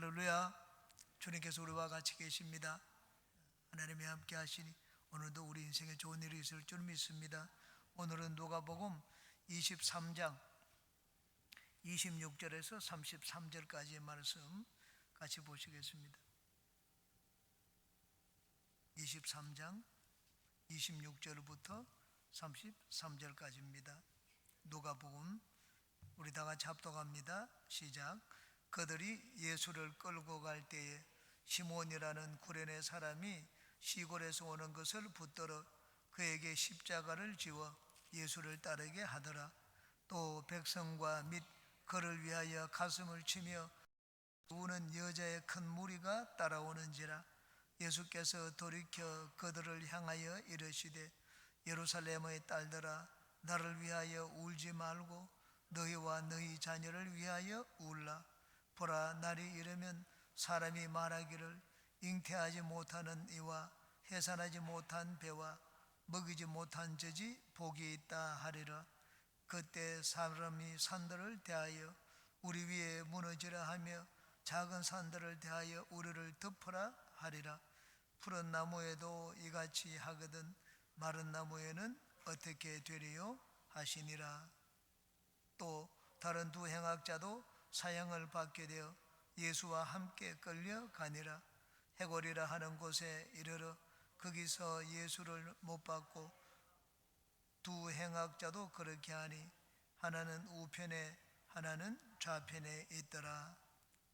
할렐루야. 주님께서 우리와 같이 계십니다. 하나님이 함께 하시니 오늘도 우리 인생에 좋은 일이 있을 줄 믿습니다. 오늘은 누가복음 23장 26절에서 33절까지의 말씀 같이 보시겠습니다. 23장 26절부터 33절까지입니다. 누가복음 우리 다 같이 합독합니다. 시작. 그들이 예수를 끌고 갈 때에 시몬이라는 구레네 사람이 시골에서 오는 것을 붙들어 그에게 십자가를 지워 예수를 따르게 하더라. 또 백성과 및 그를 위하여 가슴을 치며 우는 여자의 큰 무리가 따라오는지라. 예수께서 돌이켜 그들을 향하여 이르시되 예루살렘의 딸들아, 나를 위하여 울지 말고 너희와 너희 자녀를 위하여 울라. 보라, 날이 이르면 사람이 말하기를 잉태하지 못하는 이와 해산하지 못한 배와 먹이지 못한 젖이 복이 있다 하리라. 그때 사람이 산들을 대하여 우리 위에 무너지라 하며 작은 산들을 대하여 우리를 덮으라 하리라. 푸른 나무에도 이같이 하거든 마른 나무에는 어떻게 되리요 하시니라. 또 다른 두 행악자도 사형을 받게 되어 예수와 함께 끌려가니라. 해골이라 하는 곳에 이르러 거기서 예수를 못 받고 두 행악자도 그렇게 하니 하나는 우편에 하나는 좌편에 있더라.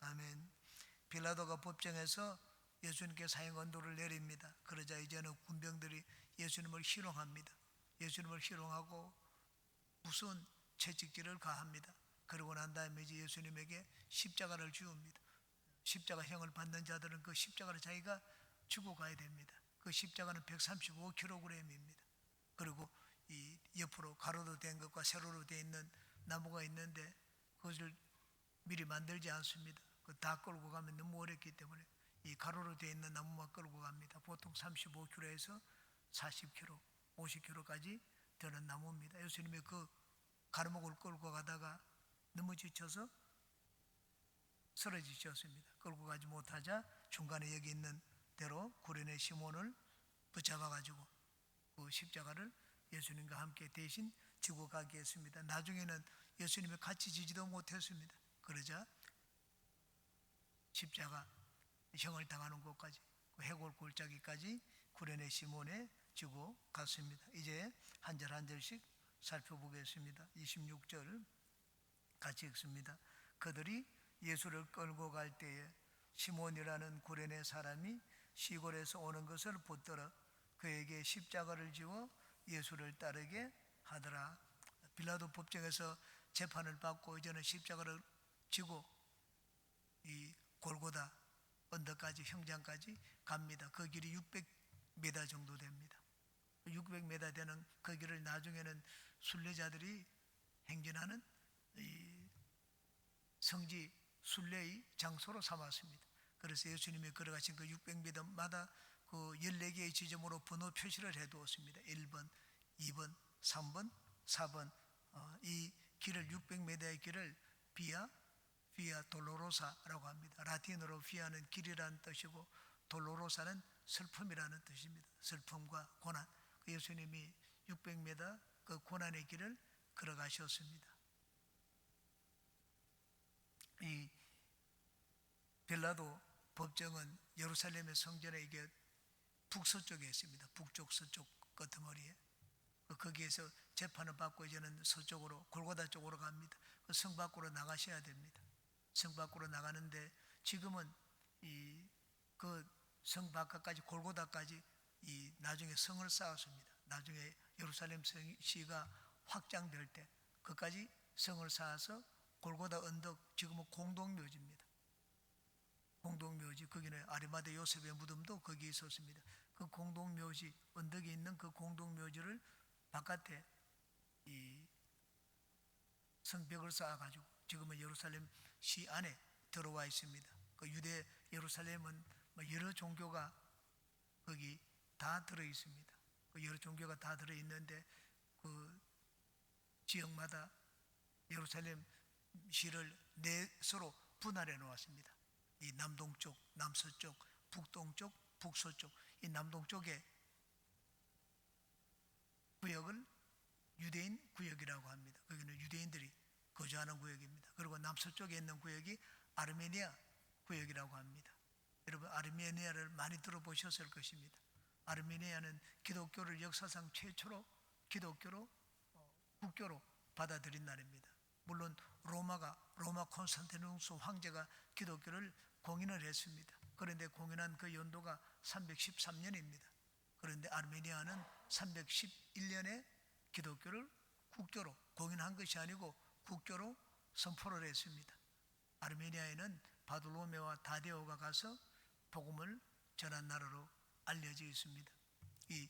아멘. 빌라도가 법정에서 예수님께 사형 언도를 내립니다. 그러자 이제는 군병들이 예수님을 희롱합니다. 예수님을 희롱하고 무서운 채찍질을 가합니다. 그러고 난 다음에 이제 예수님에게 십자가를 주옵니다. 십자가형을 받는 자들은 그 십자가를 자기가 주고 가야 됩니다. 그 십자가는 135kg입니다. 그리고 이 옆으로 가로로 된 것과 세로로 되어 있는 나무가 있는데 그것을 미리 만들지 않습니다. 다 끌고 가면 너무 어렵기 때문에 이 가로로 되어 있는 나무만 끌고 갑니다. 보통 35kg에서 40kg, 50kg까지 되는 나무입니다. 예수님이 그 가르목을 끌고 가다가 너무 지쳐서 쓰러지셨습니다. 끌고 가지 못하자 중간에 여기 있는 대로 구레네 시몬을 붙잡아 가지고 그 십자가를 예수님과 함께 대신 지고 가게 했습니다. 나중에는 예수님이 같이 지지도 못했습니다. 그러자 십자가 형을 당하는 곳까지 그 해골 골짜기까지 구레네 시몬에 지고 갔습니다. 이제 한 절 한 절씩 살펴보겠습니다. 26절 같이 읽습니다. 그들이 예수를 끌고 갈 때에 시몬이라는 구레네 사람이 시골에서 오는 것을 붙들어 그에게 십자가를 지워 예수를 따르게 하더라. 빌라도 법정에서 재판을 받고 이제는 십자가를 지고 이 골고다 언덕까지 형장까지 갑니다. 그 길이 600m 정도 됩니다. 600m 되는 그 길을 나중에는 순례자들이 행진하는 이 성지 순례의 장소로 삼았습니다. 그래서 예수님이 걸어가신 그 600m마다 그 14개의 지점으로 번호 표시를 해두었습니다. 1번, 2번, 3번, 4번. 이 길을 600m의 길을 비아 돌로로사라고 합니다. 라틴어로 비아는 길이라는 뜻이고 돌로로사는 슬픔이라는 뜻입니다. 슬픔과 고난. 예수님이 600m 그 고난의 길을 걸어가셨습니다. 이 빌라도 법정은 예루살렘의 성전에 이게 북서쪽에 있습니다. 북쪽 서쪽 끄트머리에 거기에서 재판을 받고 이제는 서쪽으로 골고다 쪽으로 갑니다. 그 성 밖으로 나가셔야 됩니다. 성 밖으로 나가는데 지금은 이 그 성 바깥까지 골고다까지 이 나중에 성을 쌓았습니다. 나중에 예루살렘 시가 확장될 때 그까지 성을 쌓아서 골고다 언덕, 지금은 공동묘지입니다. 공동묘지, 거기는 아리마대 요셉의 무덤도 거기 있었습니다. 그 공동묘지, 언덕에 있는 그 공동묘지를 바깥에 이 성벽을 쌓아가지고 지금은 예루살렘 시 안에 들어와 있습니다. 그 유대 예루살렘은 여러 종교가 거기 다 들어 있습니다. 그 여러 종교가 다 들어 있는데 그 지역마다 예루살렘 시를 네 서로 분할해 놓았습니다. 이 남동쪽, 남서쪽, 북동쪽, 북서쪽, 이 남동쪽의 구역을 유대인 구역이라고 합니다. 거기는 유대인들이 거주하는 구역입니다. 그리고 남서쪽에 있는 구역이 아르메니아 구역이라고 합니다. 여러분 아르메니아를 많이 들어보셨을 것입니다. 아르메니아는 기독교를 역사상 최초로 기독교로 국교로 받아들인 나라입니다. 물론 로마 콘스탄티누스 황제가 기독교를 공인을 했습니다. 그런데 공인한 그 연도가 313년입니다. 그런데 아르메니아는 311년에 기독교를 국교로 공인한 것이 아니고 국교로 선포를 했습니다. 아르메니아에는 바돌로메와 다데오가 가서 복음을 전한 나라로 알려져 있습니다. 이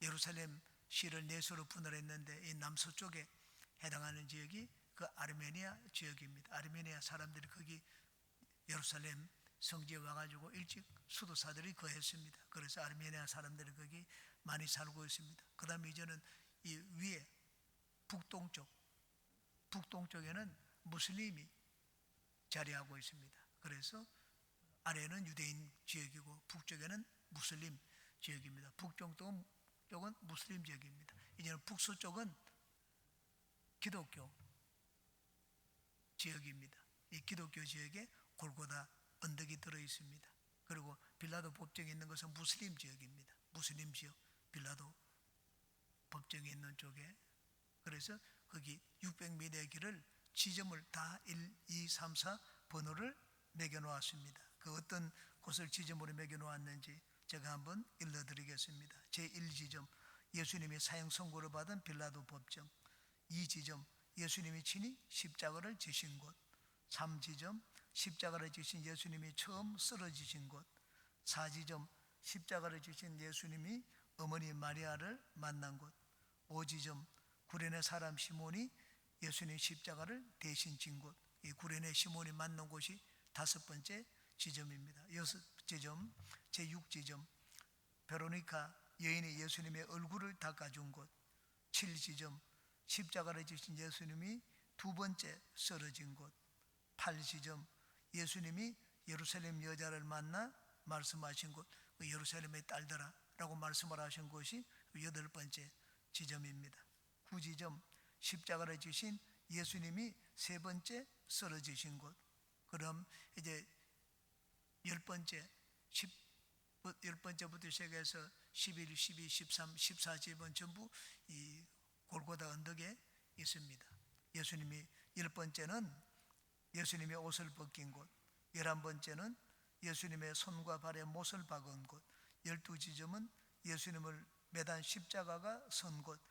예루살렘 시를 내수로 분할했는데 이 남서쪽에 해당하는 지역이 그 아르메니아 지역입니다. 아르메니아 사람들이 거기 예루살렘 성지에 와가지고 일찍 수도사들이 거했습니다. 그래서 아르메니아 사람들이 거기 많이 살고 있습니다. 그 다음에 이제는 이 위에 북동쪽에는 무슬림이 자리하고 있습니다. 그래서 아래는 유대인 지역이고 북쪽에는 무슬림 지역입니다. 북쪽은 무슬림 지역입니다. 이제는 북서쪽은 기독교 지역입니다. 이 기독교 지역에 골고다 언덕이 들어 있습니다. 그리고 빌라도 법정에 있는 것은 무슬림 지역입니다. 무슬림 지역 빌라도 법정에 있는 쪽에. 그래서 거기 600m의 길을 지점을 다 1, 2, 3, 4 번호를 매겨 놓았습니다. 그 어떤 곳을 지점으로 매겨 놓았는지 제가 한번 일러드리겠습니다. 제1지점 예수님이 사형 선고를 받은 빌라도 법정. 2지점 예수님이 친히 십자가를 지신 곳. 3지점 십자가를 지신 예수님이 처음 쓰러지신 곳. 4지점 십자가를 지신 예수님이 어머니 마리아를 만난 곳. 5지점 구레네 사람 시몬이 예수님 십자가를 대신 진 곳. 이 구레네 시몬이 만난 곳이 5번째 지점입니다. 6지점 제6지점 베로니카 여인이 예수님의 얼굴을 닦아준 곳. 7지점 십자가를 지신 예수님이 2번째 쓰러진 곳. 8지점 예수님이 예루살렘 여자를 만나 말씀하신 곳. 그 예루살렘의 딸들아 라고 말씀을 하신 곳이 8번째 지점입니다. 9지점 십자가를 지신 예수님이 3번째 쓰러지신 곳. 그럼 이제 10번째부터 시작해서 11, 12, 13, 14집은 전부 이 골고다 언덕에 있습니다. 예수님이 10번째는 예수님의 옷을 벗긴 곳. 11번째는 예수님의 손과 발에 못을 박은 곳. 12지점은 예수님을 매단 십자가가 선 곳.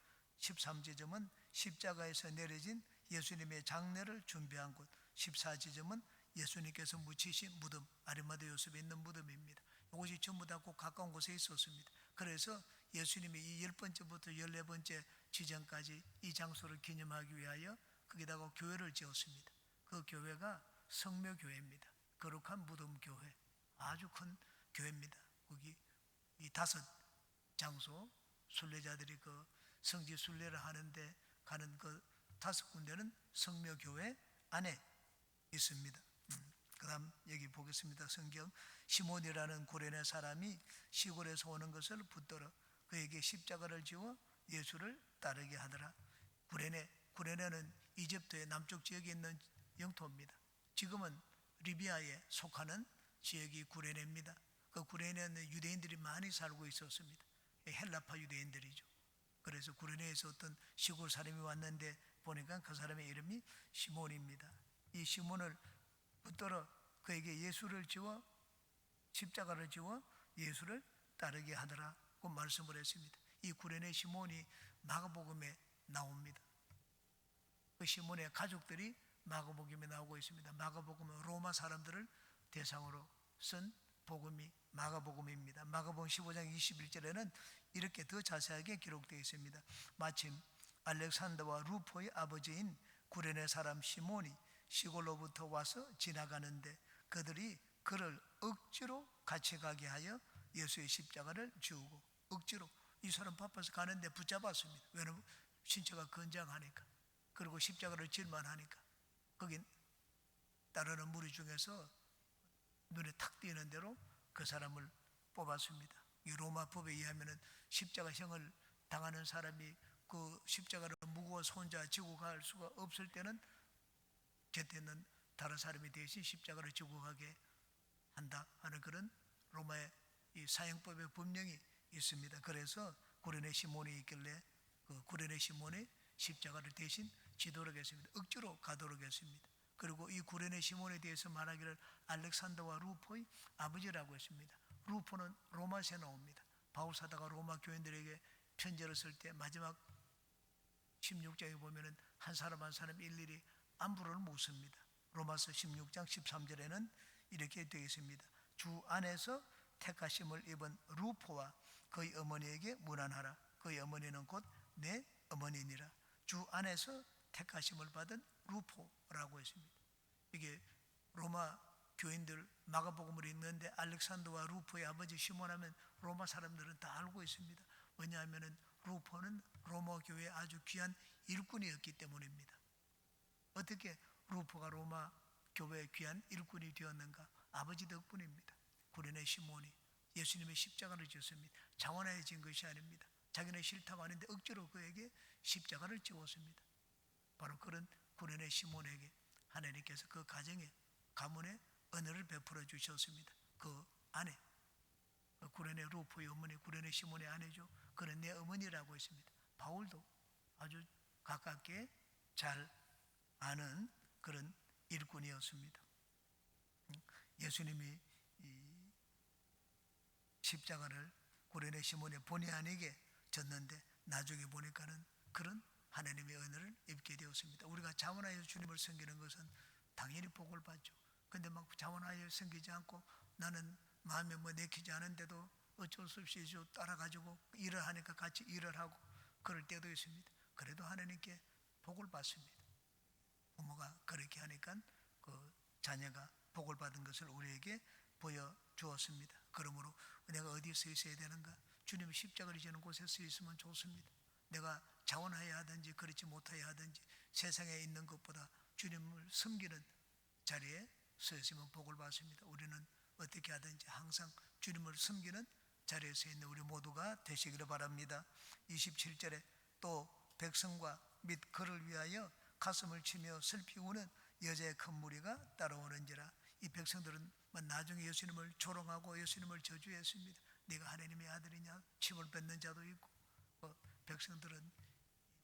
13지점은 십자가에서 내려진 예수님의 장례를 준비한 곳. 14지점은 예수님께서 묻히신 무덤, 아리마대 요셉에 있는 무덤입니다. 이것이 전부 다 꼭 가까운 곳에 있었습니다. 그래서 예수님이 이 10번째부터 14번째 지점까지 이 장소를 기념하기 위하여 거기다가 교회를 지었습니다. 그 교회가 성묘교회입니다. 거룩한 무덤교회, 아주 큰 교회입니다. 거기 이 5장소 순례자들이 그 성지 순례를 하는데 가는 그 5군데는 성묘교회 안에 있습니다. 그 다음 여기 보겠습니다. 성경 시몬이라는 구레네 사람이 시골에서 오는 것을 붙들어 그에게 십자가를 지워 예수를 따르게 하더라. 구레네는 이집트의 남쪽 지역에 있는 영토입니다. 지금은 리비아에 속하는 지역이 구레네입니다. 그 구레네는 유대인들이 많이 살고 있었습니다. 헬라파 유대인들이죠. 그래서 구레네에서 어떤 시골 사람이 왔는데 보니까 그 사람의 이름이 시몬입니다. 이 시몬을 붙들어 그에게 예수를 지워 십자가를 지워 예수를 따르게 하더라고 말씀을 했습니다. 이 구레네 시몬이 마가복음에 나옵니다. 그 시몬의 가족들이 마가복음에 나오고 있습니다. 마가복음은 로마 사람들을 대상으로 쓴 복음이 마가복음입니다. 마가복음 15장 21절에는 이렇게 더 자세하게 기록되어 있습니다. 마침 알렉산더와 루포의 아버지인 구레네 사람 시몬이 시골로부터 와서 지나가는데 그들이 그를 억지로 같이 가게 하여 예수의 십자가를 지우고, 억지로 이 사람 바빠서 가는데 붙잡았습니다. 왜냐하면 신체가 건장하니까, 그리고 십자가를 질만 하니까. 거긴 따르는 무리 중에서 눈에 탁 띄는 대로 그 사람을 뽑았습니다. 이 로마법에 의하면은 십자가형을 당하는 사람이 그 십자가를 무거워서 혼자 지고 갈 수가 없을 때는 곁에 있는 다른 사람이 대신 십자가를 지고 가게 한다 하는 그런 로마의 이 사형법의 법령이 있습니다. 그래서 구레네 시몬이 있길래 그 구레네 시몬이 십자가를 대신 지도록 했습니다. 억지로 가도록 했습니다. 그리고 이 구레네 시몬에 대해서 말하기를 알렉산더와 루포의 아버지라고 했습니다. 루포는 로마서에 나옵니다. 바울 사도가 로마 교인들에게 편지를 쓸 때 마지막 16장에 보면은 한 사람 한 사람 일일이 안부를 묻습니다. 로마서 16장 13절에는 이렇게 되어 있습니다. 주 안에서 택하심을 입은 루포와 그의 어머니에게 문안하라. 그의 어머니는 곧 내 어머니니라. 주 안에서 택하심을 받은 루포라고 했습니다. 이게 로마 교인들 마가복음을 읽는데 알렉산더와 루포의 아버지 시몬하면 로마 사람들은 다 알고 있습니다. 왜냐하면 루포는 로마 교회의 아주 귀한 일꾼이었기 때문입니다. 어떻게 루포가 로마 교회의 귀한 일꾼이 되었는가? 아버지 덕분입니다. 구레네 시몬이 예수님의 십자가를 지었습니다. 자원하여 진 것이 아닙니다. 자기는 싫다고 하는데 억지로 그에게 십자가를 지었습니다. 바로 그런 구레네 시몬에게 하나님께서 그 가정에 가문에 은혜를 베풀어 주셨습니다. 그 아내 구레네 루포의 어머니 구레네 시몬의 아내죠. 그는 내 어머니라고 했습니다. 바울도 아주 가깝게 잘 아는 그런 일꾼이었습니다. 예수님이 이 십자가를 구레네 시몬의 본의 아니게 졌는데 나중에 보니까는 그런 하나님의 은혜를 입게 되었습니다. 우리가 자원하여 주님을 섬기는 것은 당연히 복을 받죠. 근데 막 자원하여 섬기지 않고 나는 마음에 뭐 내키지 않은데도 어쩔 수 없이 따라가지고 일을 하니까 같이 일을 하고 그럴 때도 있습니다. 그래도 하나님께 복을 받습니다. 부모가 그렇게 하니까 그 자녀가 복을 받은 것을 우리에게 보여주었습니다. 그러므로 내가 어디에 서 있어야 되는가? 주님이 십자가를 지는 곳에 서 있으면 좋습니다. 내가 자원하여야 하든지 그렇지 못하여야 하든지 세상에 있는 것보다 주님을 섬기는 자리에 서 있으면 복을 받습니다. 우리는 어떻게 하든지 항상 주님을 섬기는 자리에 서 있는 우리 모두가 되시기를 바랍니다. 27절에 또 백성과 및 그를 위하여 가슴을 치며 슬피 우는 여자의 큰 무리가 따라오는지라. 이 백성들은 나중에 예수님을 조롱하고 예수님을 저주했습니다. 네가 하나님의 아들이냐? 침을 뱉는 자도 있고 백성들은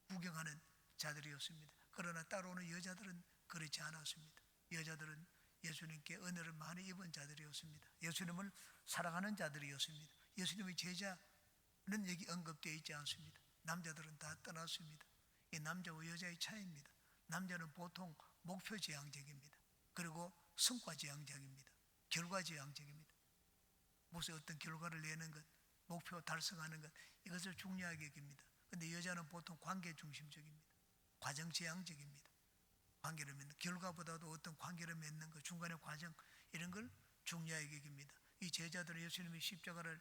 구경하는 자들이었습니다. 그러나 따라오는 여자들은 그렇지 않았습니다. 여자들은 예수님께 은혜를 많이 입은 자들이었습니다. 예수님을 사랑하는 자들이었습니다. 예수님의 제자는 여기 언급되어 있지 않습니다. 남자들은 다 떠났습니다. 이 남자와 여자의 차이입니다. 남자는 보통 목표 지향적입니다. 그리고 성과 지향적입니다. 결과 지향적입니다. 무슨 어떤 결과를 내는 것, 목표 달성하는 것, 이것을 중요하게 여깁니다. 그런데 여자는 보통 관계 중심적입니다. 과정 지향적입니다. 관계를 맺는 결과보다도 어떤 관계를 맺는 것, 중간의 과정 이런 걸 중요하게 여깁니다. 이 제자들은 예수님이 십자가를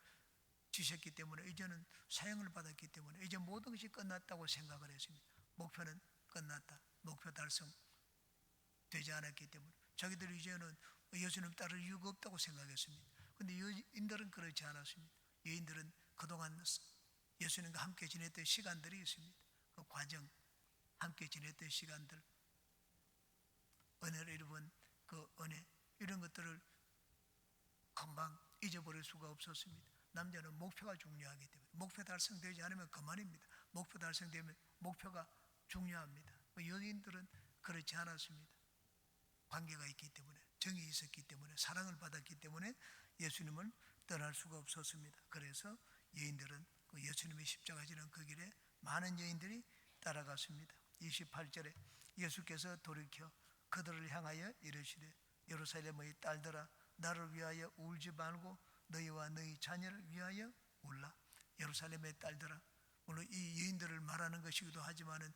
지셨기 때문에 이제는 사형을 받았기 때문에 이제 모든 것이 끝났다고 생각을 했습니다. 목표는 끝났다. 목표 달성 되지 않았기 때문에 자기들이 이제는 예수님 따를 이유가 없다고 생각했습니다. 그런데 여인들은 그렇지 않았습니다. 여인들은 그동안 예수님과 함께 지냈던 시간들이 있습니다. 그 과정, 함께 지냈던 시간들, 은혜를 입은 그 은혜 이런 것들을 금방 잊어버릴 수가 없었습니다. 남자는 목표가 중요하기 때문에 목표 달성되지 않으면 그만입니다. 목표 달성되면 목표가 중요합니다. 여인들은 그렇지 않았습니다. 관계가 있기 때문에 정이 있었기 때문에 사랑을 받았기 때문에 예수님을 떠날 수가 없었습니다. 그래서 여인들은 그 예수님의 십자가 지는 그 길에 많은 여인들이 따라갔습니다. 28절에 예수께서 돌이켜 그들을 향하여 이르시되 예루살렘의 딸들아 나를 위하여 울지 말고 너희와 너희 자녀를 위하여 울라. 예루살렘의 딸들아, 물론 이 여인들을 말하는 것이기도 하지만은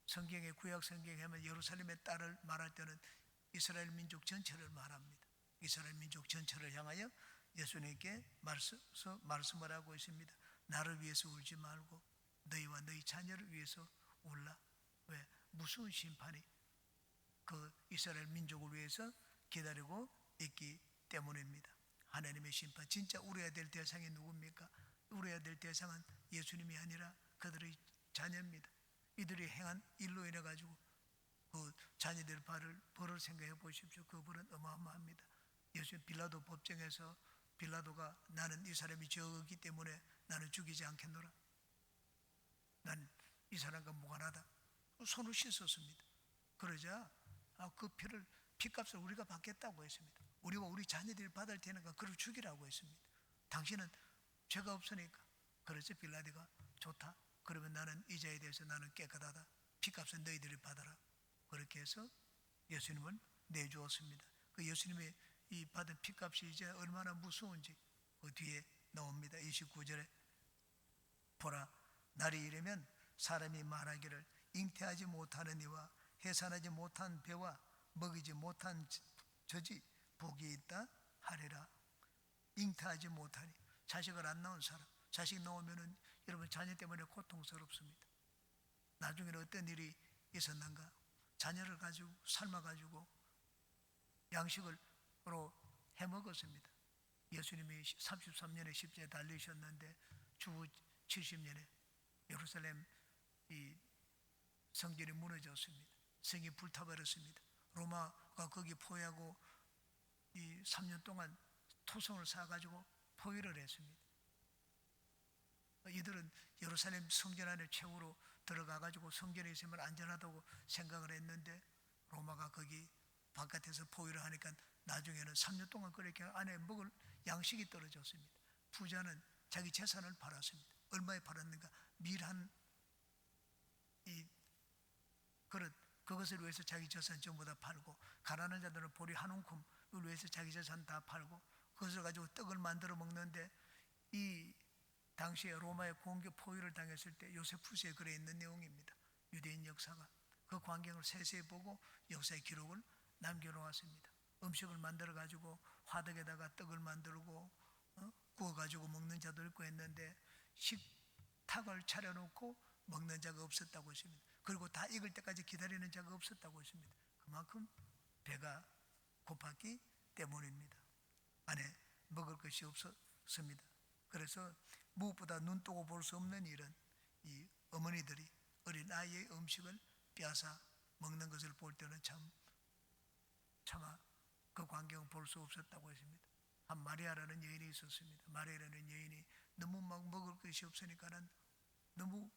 성경의 구약 성경에 하면 예루살렘의 딸을 말할 때는 이스라엘 민족 전체를 말합니다. 이스라엘 민족 전체를 향하여 예수님께 말씀을 하고 있습니다. 나를 위해서 울지 말고 너희와 너희 자녀를 위해서 울라. 왜? 무서운 심판이 그 이스라엘 민족을 위해서 기다리고 있기 때문입니다. 하나님의 심판, 진짜 울어야 될 대상이 누굽니까? 울어야 될 대상은 예수님이 아니라 그들의 자녀입니다. 이들이 행한 일로 인해 가지고 그 자녀들 벌을 생각해 보십시오. 그 벌은 어마어마합니다. 예수 빌라도 법정에서 빌라도가 나는 이 사람이 죄없기 때문에 나는 죽이지 않겠노라. 난 이 사람과 무관하다. 손을 씻었습니다. 그러자 그 피값을 우리가 받겠다고 했습니다. 우리와 우리 자녀들이 받을 테니까 그를 죽이라고 했습니다. 당신은 죄가 없으니까. 그래서 빌라도가 좋다. 그러면 나는 이 자에 대해서 나는 깨끗하다. 피값은 너희들이 받아라. 그렇게 해서 예수님을 내주었습니다. 그 예수님의 이 받은 피값이 이제 얼마나 무서운지 그 뒤에 나옵니다. 29절에 보라, 날이 이르면 사람이 말하기를 잉태하지 못하는 이와 해산하지 못한 배와 먹이지 못한 젖이 복이 있다 하리라. 잉태하지 못하니 자식을 안 낳은 사람, 자식 낳으면은 여러분 자녀 때문에 고통스럽습니다. 나중에는 어떤 일이 있었는가? 자녀를 가지고 삶아가지고 양식으로 해먹었습니다. 예수님이 33년에 십자가에 달리셨는데 주 70년에 예루살렘 이 성전이 무너졌습니다. 성이 불타버렸습니다. 로마가 거기 포위하고 이 3년 동안 토성을 쌓아가지고 포위를 했습니다. 이들은 예루살렘 성전 안에 최후로 들어가가지고 성전에 있으면 안전하다고 생각을 했는데 로마가 거기 바깥에서 포위를 하니까 나중에는 3년 동안 그렇게 안에 먹을 양식이 떨어졌습니다. 부자는 자기 재산을 팔았습니다. 얼마에 팔았는가? 밀한 이 그릇, 그것을 위해서 자기 재산 전부 다 팔고, 가난한 자들은 보리 한 움큼을 위해서 자기 재산 다 팔고, 그것을 가지고 떡을 만들어 먹는데, 이 당시에 로마의 공격 포위를 당했을 때 요세푸스에 글에 있는 내용입니다. 유대인 역사가 그 광경을 세세히 보고 역사의 기록을 남겨놓았습니다. 음식을 만들어 가지고 화덕에다가 떡을 만들고 구워 가지고 먹는 자도 있고 했는데 식탁을 차려놓고 먹는 자가 없었다고 했습니다. 그리고 다 익을 때까지 기다리는 자가 없었다고 했습니다. 그만큼 배가 고팠기 때문입니다. 안에 먹을 것이 없었습니다. 그래서 무엇보다 눈 뜨고 볼 수 없는 일은 이 어머니들이 어린 아이의 음식을 빼앗아 먹는 것을 볼 때는 차마 그 광경을 볼 수 없었다고 했습니다. 한 마리아라는 여인이 있었습니다. 마리아라는 여인이 너무 막 먹을 것이 없으니까는 너무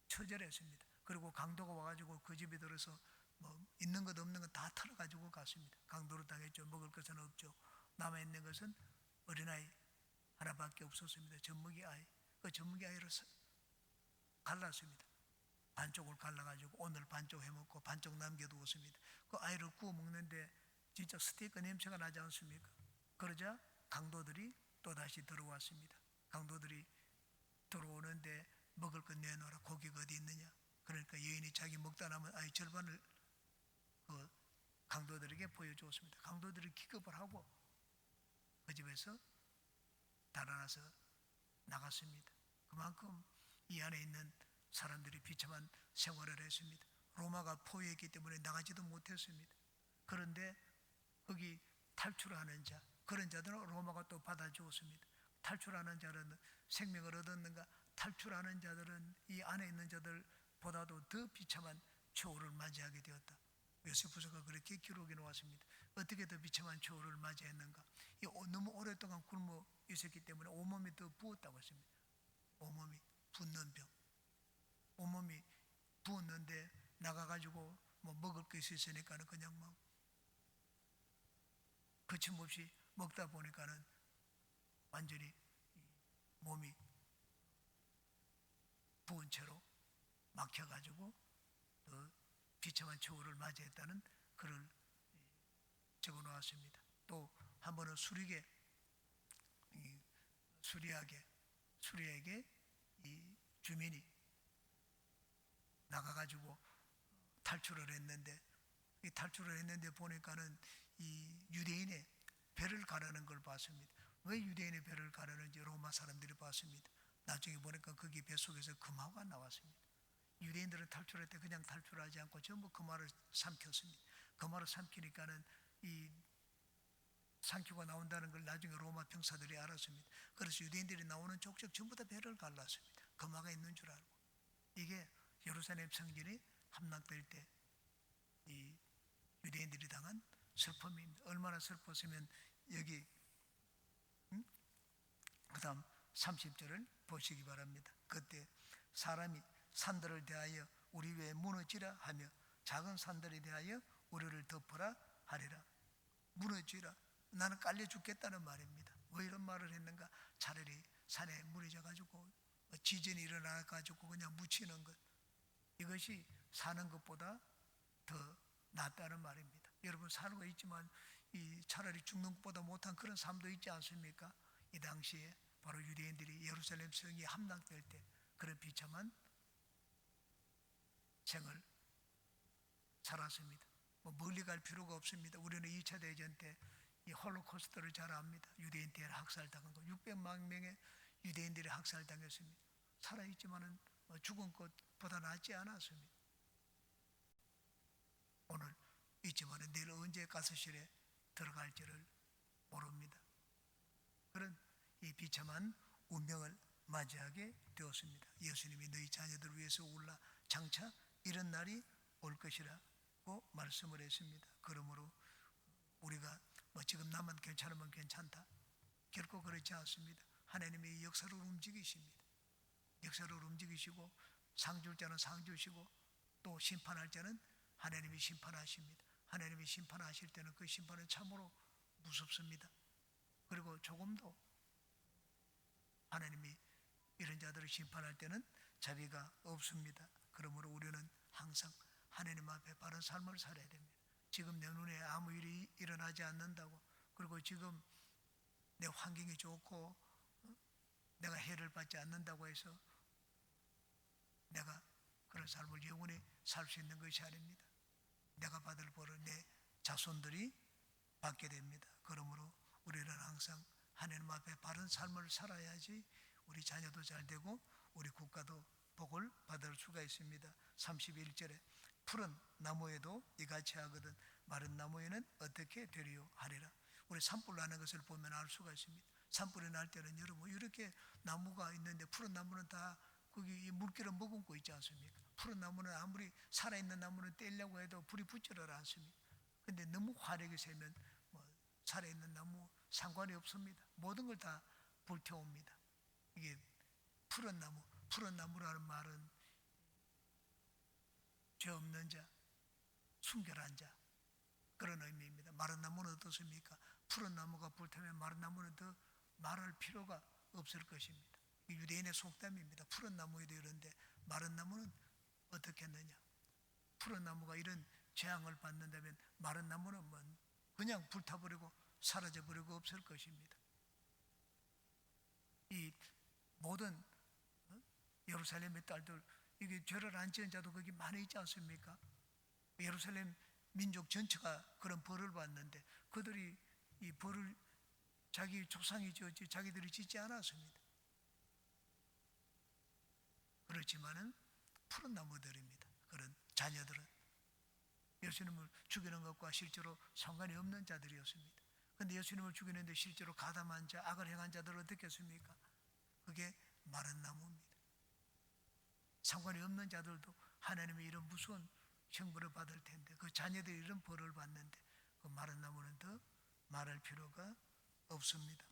처절했습니다. 그리고 강도가 와가지고 그 집에 들어서 뭐 있는 것 없는 것 다 털어가지고 갔습니다. 강도로 당했죠. 먹을 것은 없죠. 남아있는 것은 어린아이 하나밖에 없었습니다. 젖먹이 아이. 그 젖먹이 아이를 갈랐습니다. 반쪽을 갈라가지고 오늘 반쪽 해먹고 반쪽 남겨두었습니다. 그 아이를 구워 먹는데 진짜 스테이크 냄새가 나지 않습니까? 그러자 강도들이 또다시 들어왔습니다. 강도들이 들어오는데 먹을 것 내놓으라. 고기가 어디 있느냐? 그러니까 여인이 자기 먹다 남은 아이 절반을 그 강도들에게 보여주었습니다. 강도들이 기겁을 하고 그 집에서 달아나서 나갔습니다. 그만큼 이 안에 있는 사람들이 비참한 생활을 했습니다. 로마가 포위했기 때문에 나가지도 못했습니다. 그런데 거기 탈출하는 자, 그런 자들은 로마가 또 받아주었습니다. 탈출하는 자는 생명을 얻었는가? 탈출하는 자들은 이 안에 있는 자들보다도 더 비참한 최후를 맞이하게 되었다. 요세푸스가 그렇게 기록해 놓았습니다. 어떻게 더 비참한 최후를 맞이했는가? 너무 오랫동안 굶어 있었기 때문에 온몸이 더 부었다고 했습니다. 온몸이 붓는 병. 온몸이 부었는데 나가가지고 뭐 먹을 것이 있으니까는 그냥 막 거침없이 먹다 보니까는 완전히 몸이 부은 채로 막혀가지고 더 비참한 최후를 맞이했다는 글을 적어 놓았습니다. 또 한 번은 수리에게 이 주민이 나가가지고 탈출을 했는데 이 탈출을 했는데 보니까는 이 유대인의 배를 가르는 걸 봤습니다. 왜 유대인의 배를 가르는지 로마 사람들이 봤습니다. 나중에 보니까 거기 뱃속에서 금화가 나왔습니다. 유대인들은 탈출할 때 그냥 탈출하지 않고 전부 금화를 삼켰습니다. 금화를 삼키니까는 이 삼키고 나온다는 걸 나중에 로마 병사들이 알았습니다. 그래서 유대인들이 나오는 족족 전부 다 배를 갈랐습니다. 금화가 있는 줄 알고. 이게 예루살렘 성전이 함락될 때 이 유대인들이 당한 슬픔입니다. 얼마나 슬펐으면 여기 그 다음 30절을 보시기 바랍니다. 그때 사람이 산들을 대하여 우리 왜 무너지라 하며 작은 산들에 대하여 우리를 덮어라 하리라. 무너지라. 나는 깔려 죽겠다는 말입니다. 왜 이런 말을 했는가? 차라리 산에 무너져 가지고 지진이 일어나 가지고 그냥 묻히는 것, 이것이 사는 것보다 더 낫다는 말입니다. 여러분, 살고 있지만 이 차라리 죽는 것보다 못한 그런 삶도 있지 않습니까? 이 당시에 바로 유대인들이 예루살렘 성이 함락될 때 그런 비참한 생을 살았습니다. 멀리 갈 필요가 없습니다. 우리는 2차 대전 때 이 홀로코스트를 잘 압니다. 유대인 대를 학살당한 거 600만 명의 유대인들이 학살당했습니다. 살아있지만은 죽은 것보다 낫지 않았습니다. 오늘 있지만은 내일 언제 가스실에 들어갈지를 모릅니다. 그런 이 비참한 운명을 맞이하게 되었습니다. 예수님이 너희 자녀들을 위해서 울라 장차 이런 날이 올 것이라고 말씀을 했습니다. 그러므로 우리가 지금 나만 괜찮으면 괜찮다, 결코 그렇지 않습니다. 하나님이 역사를 움직이십니다. 역사를 움직이시고 상 줄 자는 상 주시고 또 심판할 자는 하나님이 심판하십니다. 하나님이 심판하실 때는 그 심판은 참으로 무섭습니다. 그리고 조금도 하나님이 이런 자들을 심판할 때는 자비가 없습니다. 그러므로 우리는 항상 하나님 앞에 바른 삶을 살아야 됩니다. 지금 내 눈에 아무 일이 일어나지 않는다고, 그리고 지금 내 환경이 좋고 내가 해를 받지 않는다고 해서 내가 그런 삶을 영원히 살 수 있는 것이 아닙니다. 내가 받을 벌을 내 자손들이 받게 됩니다. 그러므로 우리는 항상 하나님 앞에 바른 삶을 살아야지 우리 자녀도 잘 되고 우리 국가도 복을 받을 수가 있습니다. 31절에 푸른 나무에도 이같이 하거든 마른 나무에는 어떻게 되리요 하리라. 우리 산불 나는 것을 보면 알 수가 있습니다. 산불이 날 때는 여러분 이렇게 나무가 있는데 푸른 나무는 다 거기 물기를 머금고 있지 않습니까? 푸른 나무는 아무리 살아있는 나무는 떼려고 해도 불이 붙지를 않습니다. 근데 너무 화력이 세면 살아있는 나무 상관이 없습니다. 모든 걸 다 불태웁니다. 이게 푸른 나무, 푸른 나무라는 말은 죄 없는 자, 순결한 자, 그런 의미입니다. 마른 나무는 어떻습니까? 푸른 나무가 불타면 마른 나무는 더 말할 필요가 없을 것입니다. 유대인의 속담입니다. 푸른 나무에도 이런데 마른 나무는 어떻게 했느냐? 푸른 나무가 이런 재앙을 받는다면 마른 나무는 그냥 불타버리고 사라져버리고 없을 것입니다. 이 모든 예루살렘의 딸들, 이게 죄를 안 지은 자도 거기 많이 있지 않습니까? 예루살렘 민족 전체가 그런 벌을 받는데 그들이 이 벌을 자기 조상이 지었지 자기들이 짓지 않았습니다. 그렇지만은 푸른 나무들입니다. 그런 자녀들은 예수님을 죽이는 것과 실제로 상관이 없는 자들이었습니다. 그런데 예수님을 죽이는데 실제로 가담한 자, 악을 행한 자들은 어떻게 했습니까? 그게 마른 나무입니다. 상관이 없는 자들도 하나님의 이런 무서운 형벌을 받을 텐데 그 자녀들이 이런 벌을 받는데 그 마른 나무는 더 말할 필요가 없습니다.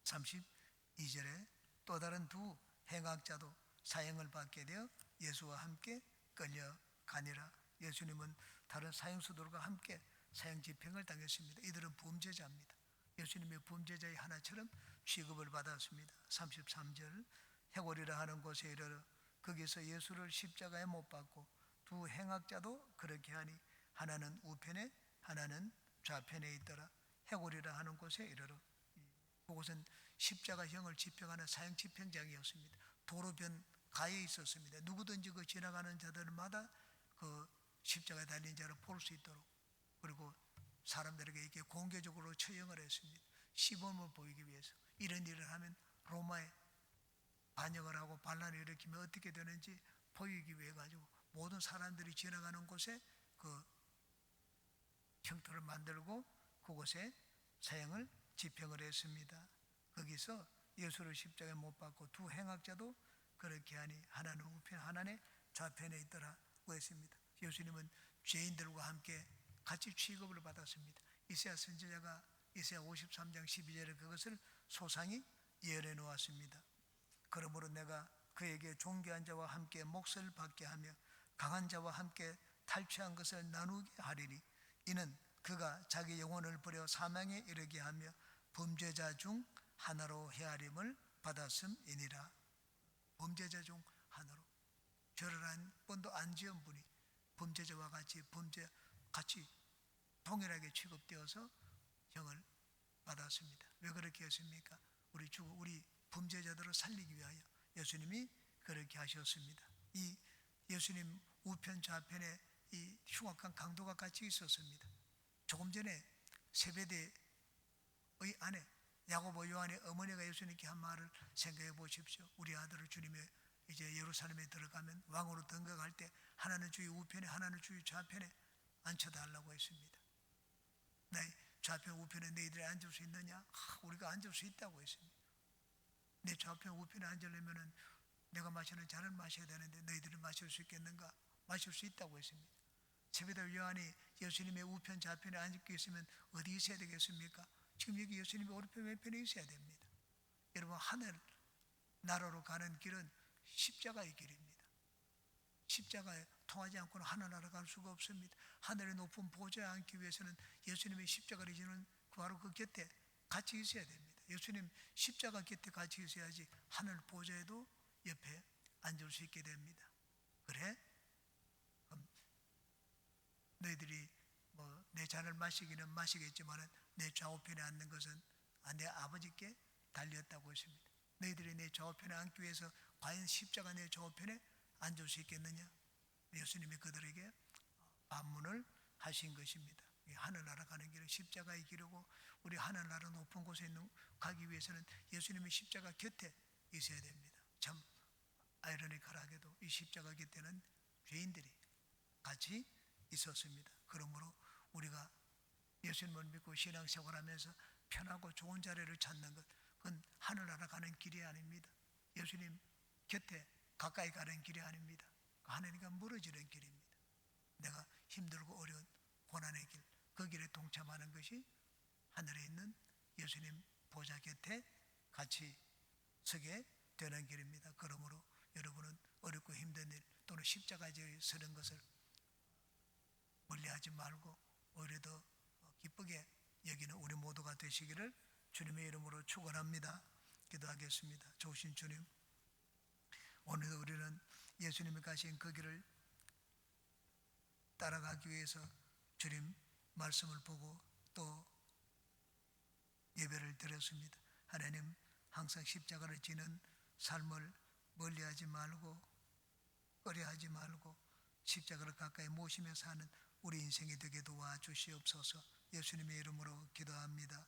32절에 또 다른 두 행악자도 사형을 받게 되어 예수와 함께 끌려가니라. 예수님은 다른 사형수들과 함께 사형 집행을 당했습니다. 이들은 범죄자입니다. 예수님의 범죄자의 하나처럼 취급을 받았습니다. 33절 해골이라 하는 곳에 이르러 거기서 예수를 십자가에 못 박고 두 행악자도 그렇게 하니 하나는 우편에 하나는 좌편에 있더라. 해골이라 하는 곳에 이르러, 그곳은 십자가형을 집행하는 사형 집행장이었습니다. 도로변 가에 있었습니다. 누구든지 그 지나가는 자들마다 그 십자가에 달린 자를 볼 수 있도록, 그리고 사람들에게 이렇게 공개적으로 처형을 했습니다. 시범을 보이기 위해서. 이런 일을 하면 로마에 반역을 하고 반란을 일으키면 어떻게 되는지 보이기 위해 가지고 모든 사람들이 지나가는 곳에 그 형터를 만들고 그곳에 사형을 집행을 했습니다. 거기서 예수를 십자가에 못 박고 두 행악자도 그렇게 하니 하나는 우편 하나는 좌편에 있더라고 했습니다. 예수님은 죄인들과 함께 같이 취급을 받았습니다. 이사야 선지자가 이사야 53장 12절에 그것을 소상히 예언해 놓았습니다. 그러므로 내가 그에게 존귀한 자와 함께 몫을 받게 하며 강한 자와 함께 탈취한 것을 나누게 하리니 이는 그가 자기 영혼을 버려 사망에 이르게 하며 범죄자 중 하나로 헤아림을 받았음이니라. 범죄자 중 하나로, 죄를 한 번도 안 지은 분이 범죄자와 같이 동일하게 취급되어서 형을 받았습니다. 왜 그렇게 했습니까? 우리 범죄자들을 살리기 위하여 예수님이 그렇게 하셨습니다. 이 예수님 우편 좌편에 이 흉악한 강도가 같이 있었습니다. 조금 전에 세베대의 아내 야고보 요한의 어머니가 예수님께 한 말을 생각해 보십시오. 우리 아들을 주님의 이제 예루살렘에 들어가면 왕으로 등극할 때 하나는 주의 우편에 하나는 주의 좌편에 앉혀달라고 했습니다. 내 좌편 우편에 너희들이 앉을 수 있느냐? 우리가 앉을 수 있다고 했습니다. 내 좌편 우편에 앉으려면 내가 마시는 잔을 마셔야 되는데 너희들이 마실 수 있겠는가? 마실 수 있다고 했습니다. 세베대 요한이 예수님의 우편 좌편에 앉고 있으면 어디 있어야 되겠습니까? 지금 여기 예수님의 오른편 왼편에 있어야 됩니다. 여러분, 하늘 나라로 가는 길은 십자가의 길입니다. 십자가에 통하지 않고는 하늘나라 갈 수가 없습니다. 하늘의 높은 보좌에 앉기 위해서는 예수님의 십자가를 지는 바로 그 곁에 같이 있어야 됩니다. 예수님 십자가 곁에 같이 있어야지 하늘 보좌에도 옆에 앉을 수 있게 됩니다. 그래? 그럼 너희들이 내 잔을 마시기는 마시겠지만 내 좌우편에 앉는 것은 내 아버지께 달렸다고 했습니다. 너희들이 내 좌우편에 앉기 위해서 과연 십자가 내 좌우편에 앉을 수 있겠느냐? 예수님이 그들에게 반문을 하신 것입니다. 하늘나라 가는 길은 십자가의 길이고 우리 하늘나라 높은 곳에 가기 위해서는 예수님의 십자가 곁에 있어야 됩니다. 참 아이러니컬하게도 이 십자가 곁에는 죄인들이 같이 있었습니다. 그러므로 우리가 예수님을 믿고 신앙생활 하면서 편하고 좋은 자리를 찾는 것, 그건 하늘나라 가는 길이 아닙니다. 예수님 곁에 가까이 가는 길이 아닙니다. 하나님과 멀어지는 길입니다. 내가 힘들고 어려운 고난의 길, 그 길에 동참하는 것이 하늘에 있는 예수님 보좌 곁에 같이 서게 되는 길입니다. 그러므로 여러분은 어렵고 힘든 일 또는 십자가에 서는 것을 멀리하지 말고 오히려 더 기쁘게 여기는 우리 모두가 되시기를 주님의 이름으로 축원합니다. 기도하겠습니다. 좋으신 주님, 오늘도 우리는 예수님이 가신 그 길을 따라가기 위해서 주님 말씀을 보고 또 예배를 드렸습니다. 하나님, 항상 십자가를 지는 삶을 멀리하지 말고 꺼려하지 말고 십자가를 가까이 모시며 사는 우리 인생이 되게 도와주시옵소서. 예수님의 이름으로 기도합니다.